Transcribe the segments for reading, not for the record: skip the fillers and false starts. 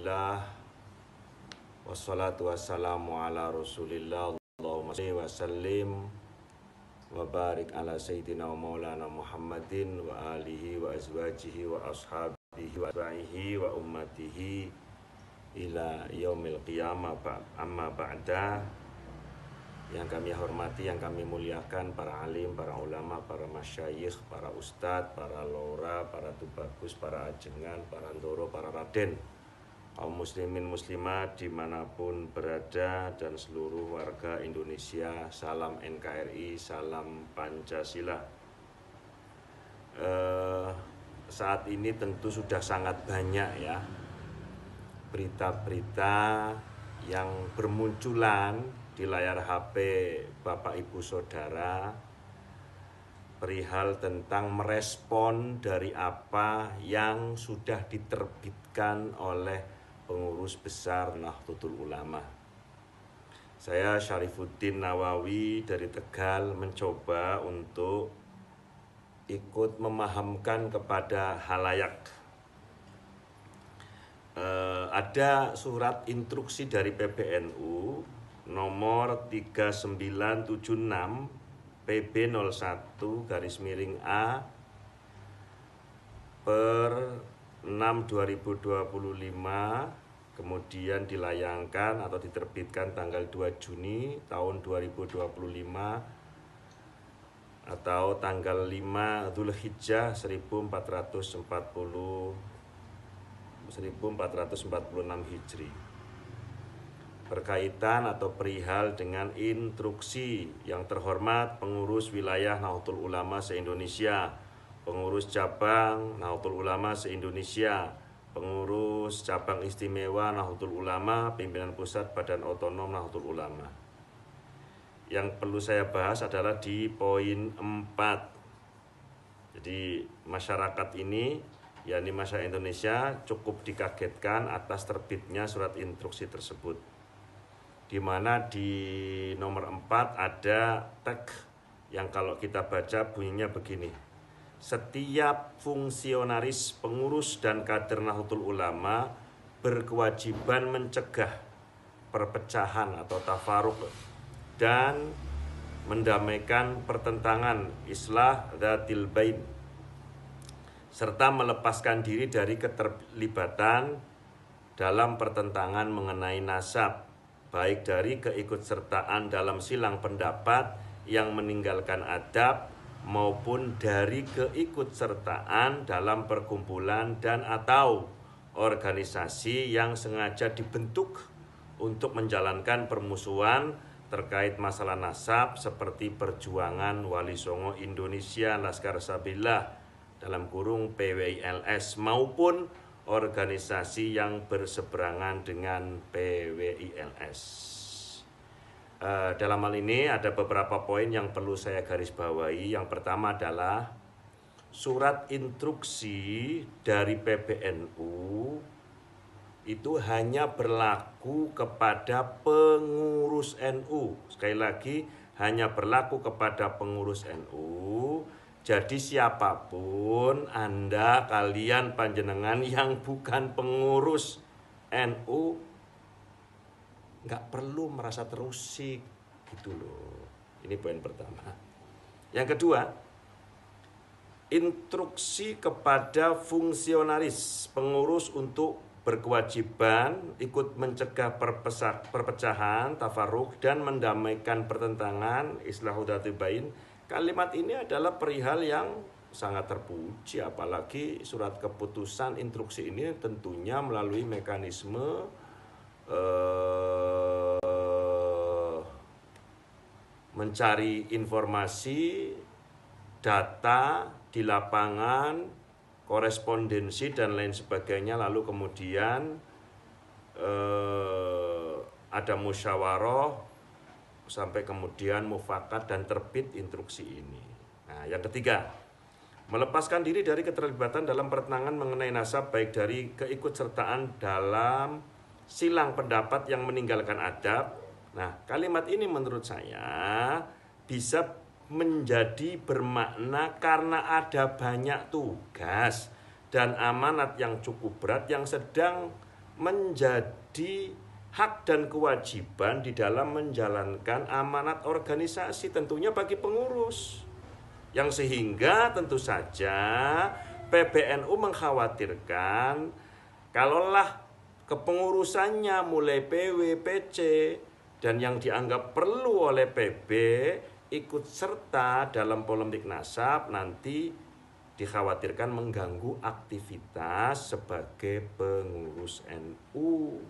Alhamdulillah, wassalatu wassalamu ala rasulillah, Allahumma sholli wa sallim wa barik ala sayyidina wa maulana Muhammadin wa alihi wa azwajihi wa ashabihi wa asbahihi wa ummatihi ila yaumil qiyamah. Amma ba'da. Yang kami hormati, yang kami muliakan para alim, para ulama, para masyayikh, para ustadz, para lora, para tubagus, para ajengan, para ndoro, para raden, kaum muslimin muslimat dimanapun berada, dan seluruh warga Indonesia. Salam NKRI, salam Pancasila. Saat ini tentu sudah sangat banyak ya berita-berita yang bermunculan di layar HP Bapak Ibu Saudara perihal tentang merespon dari apa yang sudah diterbitkan oleh pengurus besar Nahdlatul Ulama. Saya Syarifuddin Nawawi dari Tegal mencoba untuk ikut memahamkan kepada halayak. Ada surat instruksi dari PBNU nomor 3976 PB01/A per 6/2025, kemudian dilayangkan atau diterbitkan tanggal 2 Juni tahun 2025 atau tanggal 5 Dzulhijjah 1446 Hijri, berkaitan atau perihal dengan instruksi yang terhormat pengurus wilayah Nahdlatul Ulama se-Indonesia, pengurus cabang Nahdlatul Ulama se-Indonesia, pengurus cabang istimewa Nahdlatul Ulama, pimpinan pusat Badan Otonom Nahdlatul Ulama. Yang perlu saya bahas adalah di poin 4. Jadi masyarakat ini, yakni masyarakat Indonesia, cukup dikagetkan atas terbitnya surat instruksi tersebut, di mana di nomor 4 ada teks yang kalau kita baca bunyinya begini: setiap fungsionaris, pengurus dan kader Nahdlatul Ulama berkewajiban mencegah perpecahan atau tafarruq dan mendamaikan pertentangan, islah dzatil bain, serta melepaskan diri dari keterlibatan dalam pertentangan mengenai nasab, baik dari keikutsertaan dalam silang pendapat yang meninggalkan adab maupun dari keikutsertaan dalam perkumpulan dan atau organisasi yang sengaja dibentuk untuk menjalankan permusuhan terkait masalah nasab seperti Perjuangan Wali Songo Indonesia Laskar Sabillah dalam kurung PWILS maupun organisasi yang berseberangan dengan PWILS. Dalam hal ini ada beberapa poin yang perlu saya garis bawahi. Yang pertama adalah surat instruksi dari PBNU itu hanya berlaku kepada pengurus NU. Sekali lagi, hanya berlaku kepada pengurus NU. Jadi siapapun Anda, kalian, panjenengan yang bukan pengurus NU, nggak perlu merasa terusik gitu loh. Ini poin pertama. Yang kedua, instruksi kepada fungsionaris pengurus untuk berkewajiban ikut mencegah perpecahan, tafarruq dan mendamaikan pertentangan, islahu dzatil bain. Kalimat ini adalah perihal yang sangat terpuji, apalagi surat keputusan instruksi ini tentunya melalui mekanisme mencari informasi, data di lapangan, korespondensi dan lain sebagainya, lalu kemudian ada musyawarah sampai kemudian mufakat dan terbit instruksi ini. Nah, yang ketiga, melepaskan diri dari keterlibatan dalam pertentangan mengenai nasab, baik dari keikutsertaan dalam silang pendapat yang meninggalkan adab. Nah, kalimat ini menurut saya bisa menjadi bermakna karena ada banyak tugas dan amanat yang cukup berat yang sedang menjadi hak dan kewajiban di dalam menjalankan amanat organisasi, tentunya bagi pengurus. Yang sehingga tentu saja PBNU mengkhawatirkan kalaulah kepengurusannya mulai PW, PC, dan yang dianggap perlu oleh PB ikut serta dalam polemik nasab, nanti dikhawatirkan mengganggu aktivitas sebagai pengurus NU.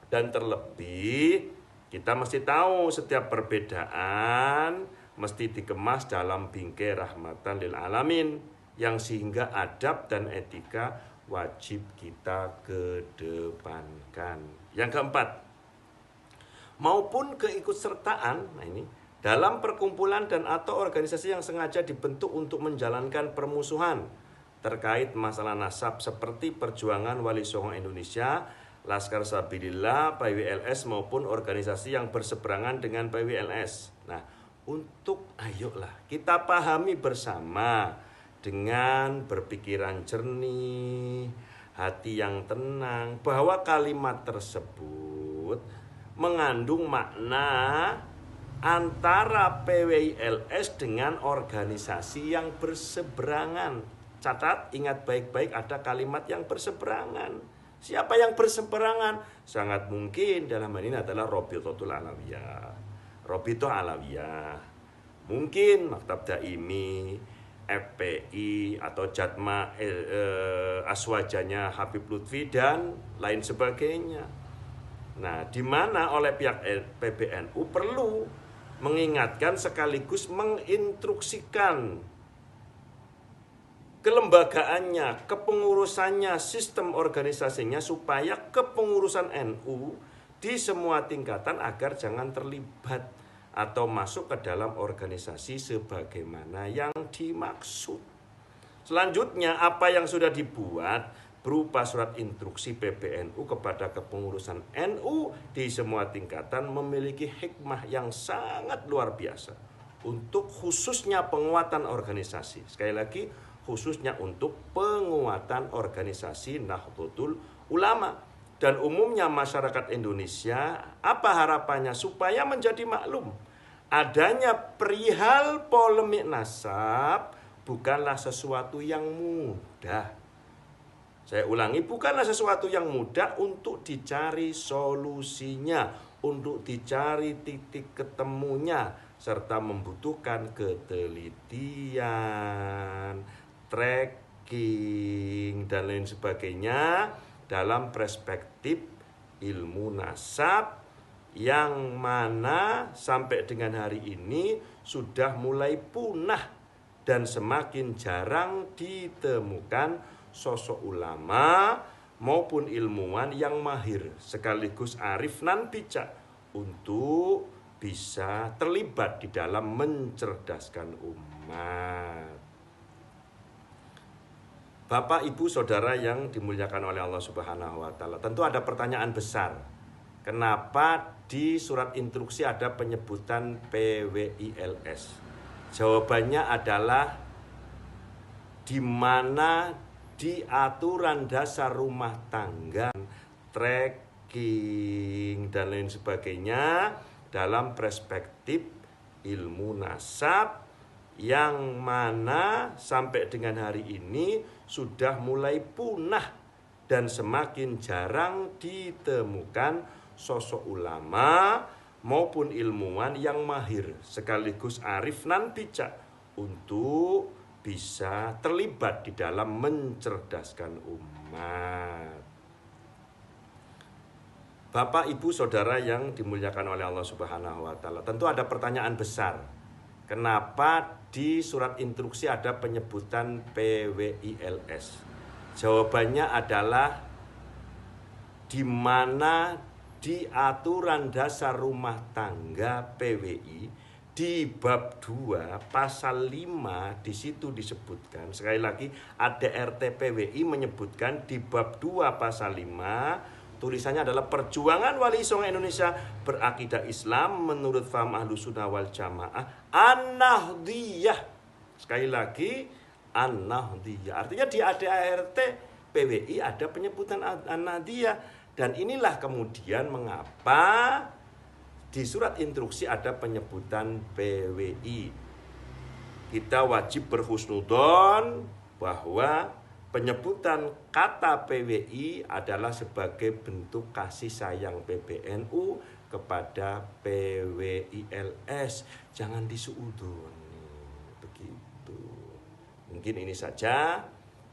Dan terlebih kita mesti tahu setiap perbedaan mesti dikemas dalam bingkai rahmatan lil alamin, yang sehingga adab dan etika wajib kita kedepankan. Yang keempat, maupun keikutsertaan, nah ini, dalam perkumpulan dan atau organisasi yang sengaja dibentuk untuk menjalankan permusuhan terkait masalah nasab seperti Perjuangan Wali Songo Indonesia, Laskar Sabilillah, PWLS maupun organisasi yang berseberangan dengan PWLS. Nah, ayolah kita pahami bersama dengan berpikiran jernih, hati yang tenang, bahwa kalimat tersebut mengandung makna antara PWLS dengan organisasi yang berseberangan. Catat, ingat baik-baik, ada kalimat yang berseberangan. Siapa yang berseberangan? Sangat mungkin dalam hal ini adalah Robitotul Alawiyah, Robito Alawiyah, mungkin Maktab Daimi, FPI atau Jatma Aswajanya Habib Lutfi dan lain sebagainya. Nah, di mana oleh pihak PBNU perlu mengingatkan sekaligus menginstruksikan kelembagaannya, kepengurusannya, sistem organisasinya supaya kepengurusan NU di semua tingkatan agar jangan terlibat atau masuk ke dalam organisasi sebagaimana yang dimaksud. Selanjutnya, apa yang sudah dibuat berupa surat instruksi PBNU kepada kepengurusan NU di semua tingkatan memiliki hikmah yang sangat luar biasa untuk khususnya penguatan organisasi. Sekali lagi, khususnya untuk penguatan organisasi Nahdlatul Ulama. Dan umumnya masyarakat Indonesia, apa harapannya? Supaya menjadi maklum, adanya perihal polemik nasab bukanlah sesuatu yang mudah. Saya ulangi, bukanlah sesuatu yang mudah untuk dicari solusinya, untuk dicari titik ketemunya, serta membutuhkan ketelitian, tracking, dan lain sebagainya dalam perspektif ilmu nasab yang mana sampai dengan hari ini sudah mulai punah dan semakin jarang ditemukan sosok ulama maupun ilmuwan yang mahir sekaligus arif nan bijak untuk bisa terlibat di dalam mencerdaskan umat. Bapak, Ibu, Saudara yang dimuliakan oleh Allah Subhanahu wa Ta'ala, tentu ada pertanyaan besar. Kenapa di surat instruksi ada penyebutan PWILS? Jawabannya adalah di mana di aturan dasar rumah tangga, tracking, dan lain sebagainya dalam perspektif ilmu nasab yang mana sampai dengan hari ini sudah mulai punah dan semakin jarang ditemukan sosok ulama maupun ilmuwan yang mahir sekaligus arif nan bijak untuk bisa terlibat di dalam mencerdaskan umat. Bapak, Ibu, Saudara yang dimuliakan oleh Allah Subhanahu wa Ta'ala, tentu ada pertanyaan besar. Kenapa di surat instruksi ada penyebutan PWILS? Jawabannya adalah di mana di aturan dasar rumah tangga PWI di bab 2 pasal 5 di situ disebutkan. Sekali lagi, ADRT PWI menyebutkan di bab 2 pasal 5 tulisannya adalah Perjuangan Wali Songo Indonesia berakidah Islam menurut faham Ahlus Sunnah wal Jamaah An-Nahdliyah. Sekali lagi, An-Nahdliyah. Artinya di ADRT PWI ada penyebutan An-Nahdliyah Dan inilah kemudian mengapa di surat instruksi ada penyebutan PWI. Kita wajib berhusnudon bahwa penyebutan kata PWI adalah sebagai bentuk kasih sayang PBNU kepada PWILS. Jangan disuudon. Begitu. Mungkin ini saja.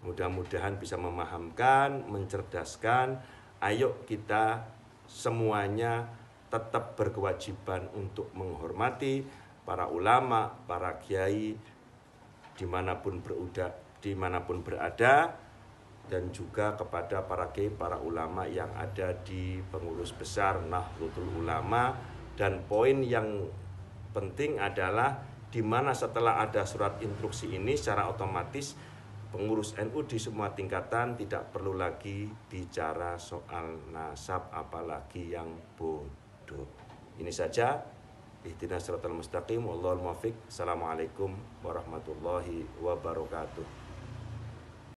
Mudah-mudahan bisa memahamkan, mencerdaskan. Ayo kita semuanya tetap berkewajiban untuk menghormati para ulama, para kiai dimanapun berada, dan juga kepada para kiai, para ulama yang ada di pengurus besar Nahdlatul Ulama. Dan poin yang penting adalah di mana setelah ada surat instruksi ini secara otomatis pengurus NU di semua tingkatan tidak perlu lagi bicara soal nasab apalagi yang bodoh. Ini saja. Ihdinas siratal mustaqim, wallahul muwaffiq. Assalamualaikum warahmatullahi wabarakatuh.